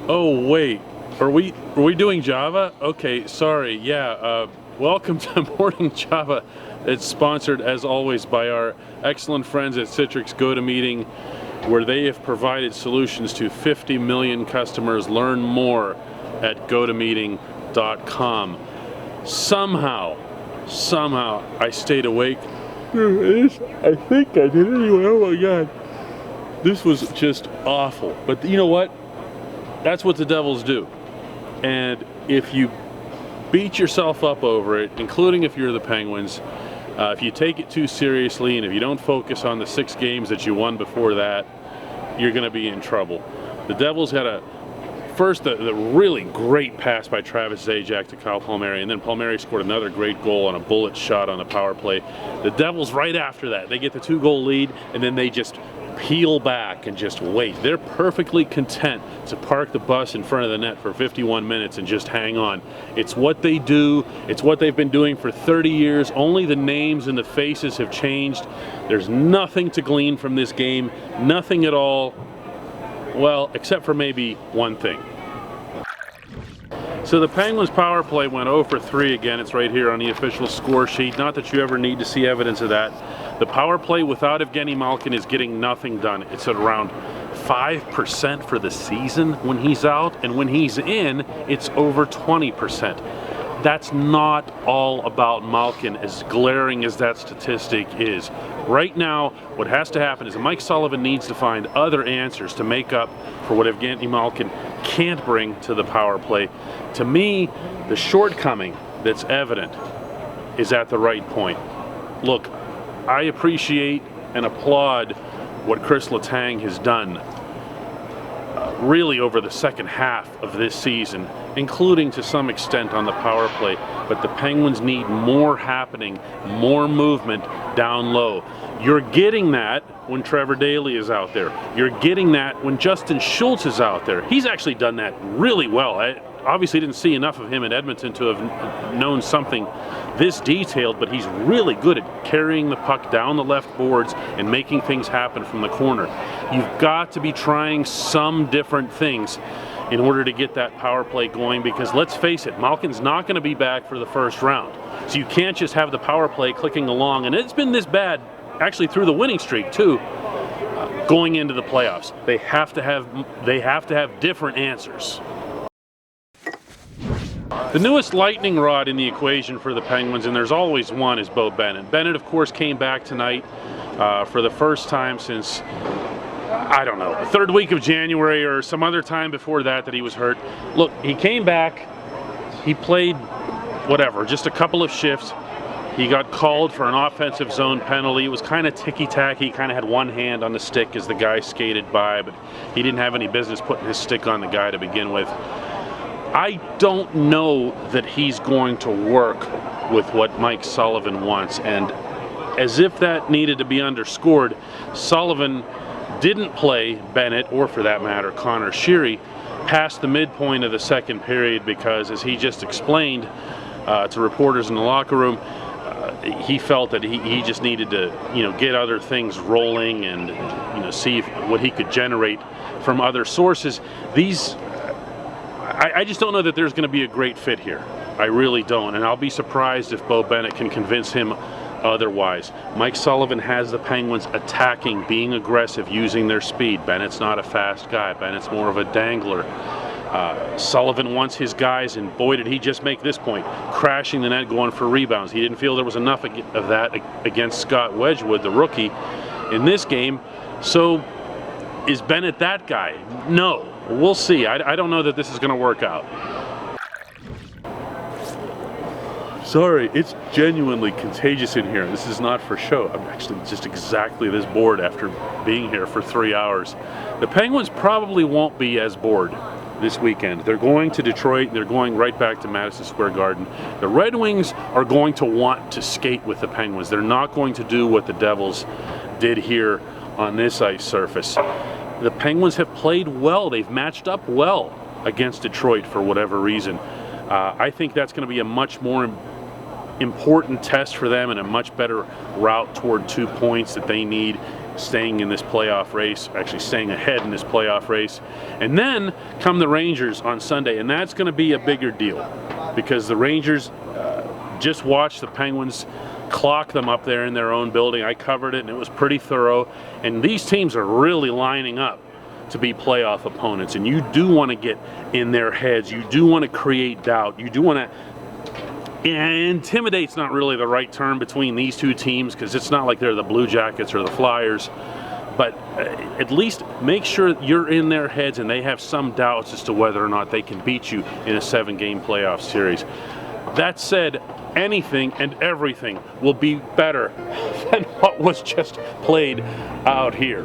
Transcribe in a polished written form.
Oh wait, are we doing Java? Okay, sorry. Yeah, welcome to Morning Java. It's sponsored as always by our excellent friends at Citrix GoToMeeting, where they have provided solutions to 50 million customers. Learn more at gotomeeting.com. Somehow I stayed awake. I think I did anyway. Oh my god. This was just awful. But you know what? That's what the Devils do. And if you beat yourself up over it, including if you're the Penguins, if you take it too seriously and if you don't focus on the 6 games that you won before that, you're going to be in trouble. The Devils had the really great pass by Travis Zajac to Kyle Palmieri, and then Palmieri scored another great goal on a bullet shot on the power play. The Devils right after that, they get the 2-goal lead, and then they just peel back and just wait. They're perfectly content to park the bus in front of the net for 51 minutes and just hang on. It's what they do. It's what they've been doing for 30 years. Only the names and the faces have changed. There's nothing to glean from this game. Nothing at all. Well, except for maybe one thing. So the Penguins power play went 0 for 3 again. It's right here on the official score sheet. Not that you ever need to see evidence of that. The power play without Evgeny Malkin is getting nothing done. It's at around 5% for the season when he's out, and when he's in, it's over 20%. That's not all about Malkin, as glaring as that statistic is. Right now, what has to happen is Mike Sullivan needs to find other answers to make up for what Evgeny Malkin can't bring to the power play. To me, the shortcoming that's evident is at the right point. Look, I appreciate and applaud what Chris Letang has done really over the second half of this season, including to some extent on the power play, but the Penguins need more happening, more movement down low. You're getting that when Trevor Daley is out there. You're getting that when Justin Schultz is out there. He's actually done that really well. I obviously didn't see enough of him in Edmonton to have known something this detailed, but he's really good at carrying the puck down the left boards and making things happen from the corner. You've got to be trying some different things in order to get that power play going, because let's face it, Malkin's not going to be back for the first round. So you can't just have the power play clicking along, and it's been this bad actually through the winning streak too, going into the playoffs. They have to have different answers. The newest lightning rod in the equation for the Penguins, and there's always one, is Beau Bennett. Bennett, of course, came back tonight for the first time since, I don't know, the third week of January or some other time before that he was hurt. Look, he came back, he played whatever, just a couple of shifts. He got called for an offensive zone penalty. It was kind of ticky-tacky. He kind of had one hand on the stick as the guy skated by, but he didn't have any business putting his stick on the guy to begin with. I don't know that he's going to work with what Mike Sullivan wants, and as if that needed to be underscored, Sullivan didn't play Bennett, or for that matter, Connor Sheary, past the midpoint of the second period because, as he just explained to reporters in the locker room, he felt that he just needed to, get other things rolling and, see what he could generate from other sources. I just don't know that there's going to be a great fit here. I really don't, and I'll be surprised if Beau Bennett can convince him otherwise. Mike Sullivan has the Penguins attacking, being aggressive, using their speed. Bennett's not a fast guy. Bennett's more of a dangler. Sullivan wants his guys, and boy did he just make this point, crashing the net, going for rebounds. He didn't feel there was enough of that against Scott Wedgwood, the rookie, in this game. So is Bennett that guy? No. We'll see. I don't know that this is going to work out. Sorry, it's genuinely contagious in here. This is not for show. I'm actually just exactly this bored after being here for 3 hours. The Penguins probably won't be as bored this weekend. They're going to Detroit. They're going right back to Madison Square Garden. The Red Wings are going to want to skate with the Penguins. They're not going to do what the Devils did here on this ice surface. The Penguins have played well. They've matched up well against Detroit for whatever reason. I think that's going to be a much more important test for them and a much better route toward 2 points that they need staying in this playoff race, actually staying ahead in this playoff race. And then come the Rangers on Sunday, and that's going to be a bigger deal because the Rangers just watched the Penguins clock them up there in their own building. I covered it, and it was pretty thorough. And these teams are really lining up to be playoff opponents, and you do want to get in their heads. You do want to create doubt. You do want to intimidate's not really the right term between these two teams because it's not like they're the Blue Jackets or the Flyers, but at least make sure you're in their heads and they have some doubts as to whether or not they can beat you in a 7-game playoff series. That said, anything and everything will be better than what was just played out here.